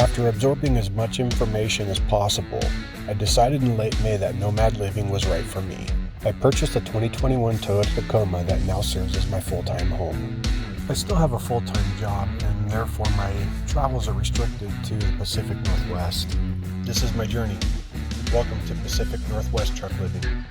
After absorbing as much information as possible, I decided in late May that nomad living was right for me. I purchased a 2021 Toyota Tacoma that now serves as my full-time home. I still have a full-time job, and therefore my travels are restricted to the Pacific Northwest. This is my journey. Welcome to Pacific Northwest Truck Living.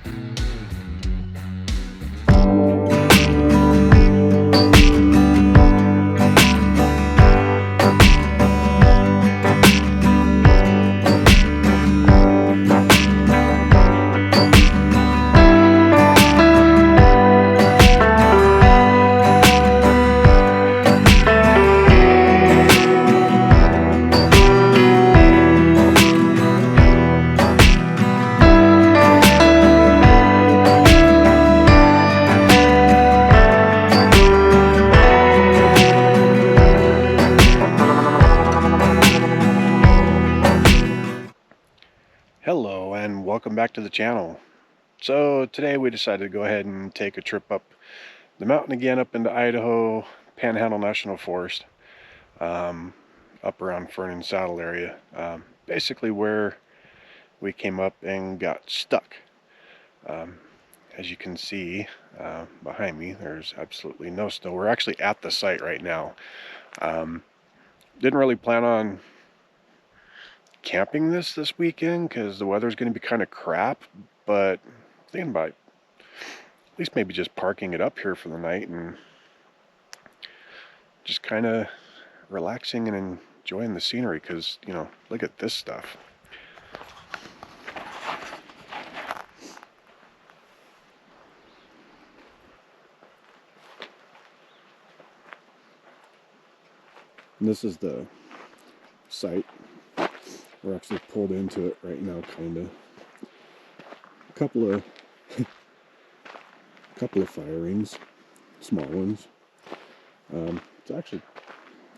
Hello and welcome back to the channel. So today we decided to go ahead and take a trip up the mountain again, up into Idaho, Panhandle National Forest, up around Fernan Saddle area, basically where we came up and got stuck. As you can see behind me, there's absolutely no snow. We're actually at the site right now. Didn't really plan on camping this weekend because the weather's going to be kind of crap, but thinking about at least maybe just parking it up here for the night and just kind of relaxing and enjoying the scenery, because you know, look at this stuff. And this is the site. We're actually pulled into it right now, kind of. A couple of firings, small ones. It's actually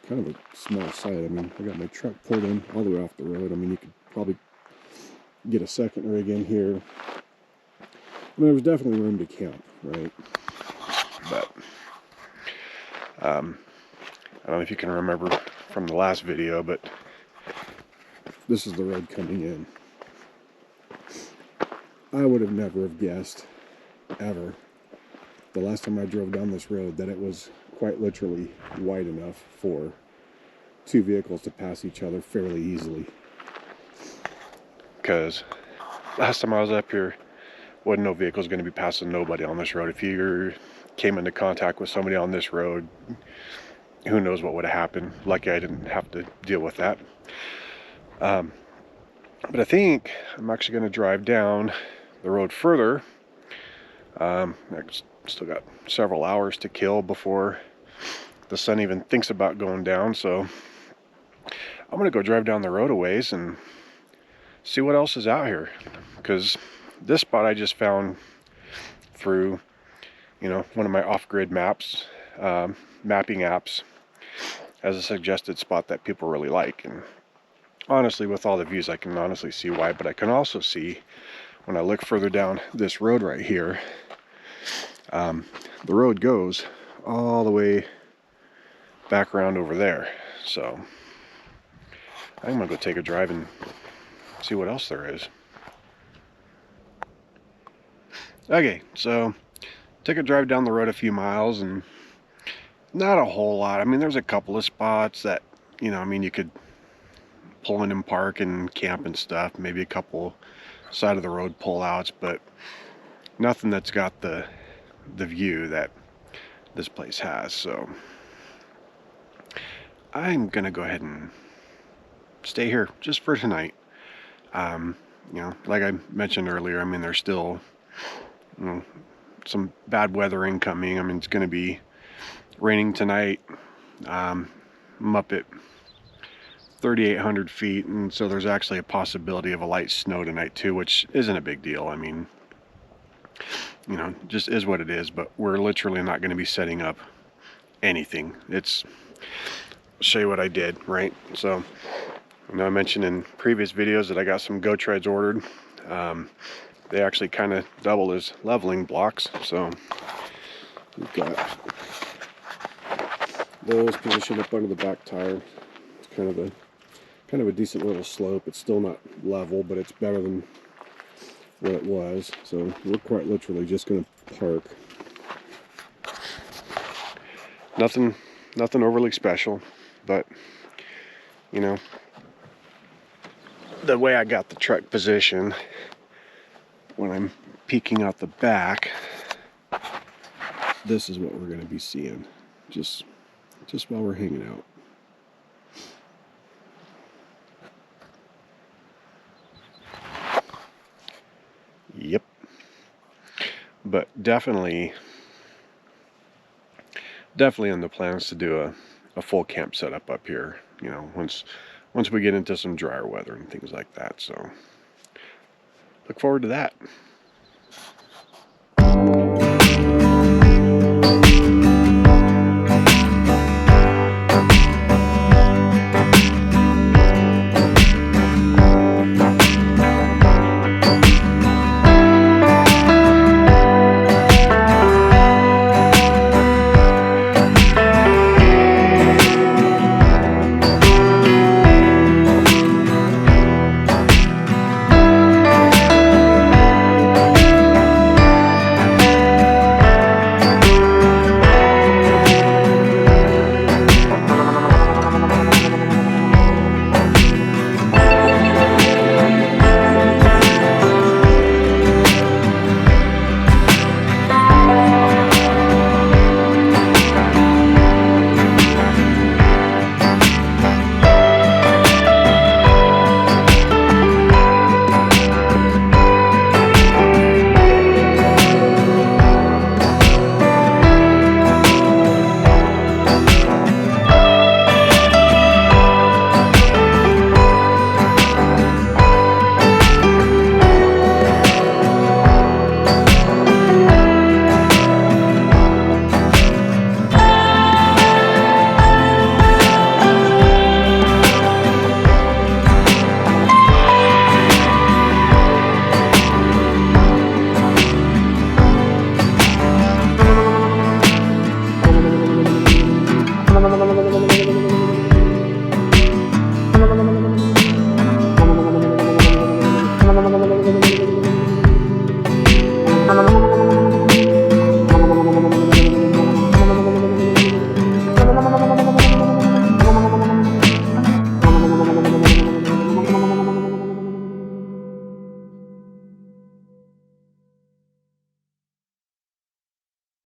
kind of a small site. I mean, I got my truck pulled in all the way off the road. I mean, you could probably get a second rig in here. I mean, there was definitely room to camp, right? But I don't know if you can remember from the last video, but this is the road coming in. I would have never have guessed, ever, the last time I drove down this road, that it was quite literally wide enough for two vehicles to pass each other fairly easily. Because last time I was up here, wasn't no vehicles going to be passing nobody on this road. If you came into contact with somebody on this road, who knows what would have happened. Lucky I didn't have to deal with that. But I think I'm actually going to drive down the road further. I still got several hours to kill before the sun even thinks about going down, so I'm going to go drive down the road a ways and see what else is out here. Because this spot I just found through, you know, one of my off-grid maps, mapping apps, as a suggested spot that people really like. And honestly, with all the views, I can honestly see why. But I can also see, when I look further down this road right here, the road goes all the way back around over there. So I'm gonna go take a drive and see what else there is. Okay, so take a drive down the road a few miles, and not a whole lot. I mean, there's a couple of spots that, you know, I mean, you could pull in and park and camp and stuff. Maybe a couple side of the road pullouts, but nothing that's got the view that this place has. So I'm gonna go ahead and stay here just for tonight. You know, like I mentioned earlier, I mean, there's still, you know, some bad weather incoming. I mean, it's gonna be raining tonight. I'm up at 3,800 feet, and so there's actually a possibility of a light snow tonight too, which isn't a big deal. I mean, you know, just is what it is. But we're literally not going to be setting up anything. I'll show you what I did, right? So I know I mentioned in previous videos that I got some Go Treads ordered. They actually kind of double as leveling blocks. So we've got those positioned up under the back tire. It's kind kind of a decent little slope. It's still not level, but it's better than what it was. So we're quite literally just going to park. Nothing overly special, but you know, the way I got the truck position when I'm peeking out the back, this is what we're going to be seeing just while we're hanging out. Yep. But definitely in the plans to do a full camp setup up here, you know, once we get into some drier weather and things like that. So look forward to that.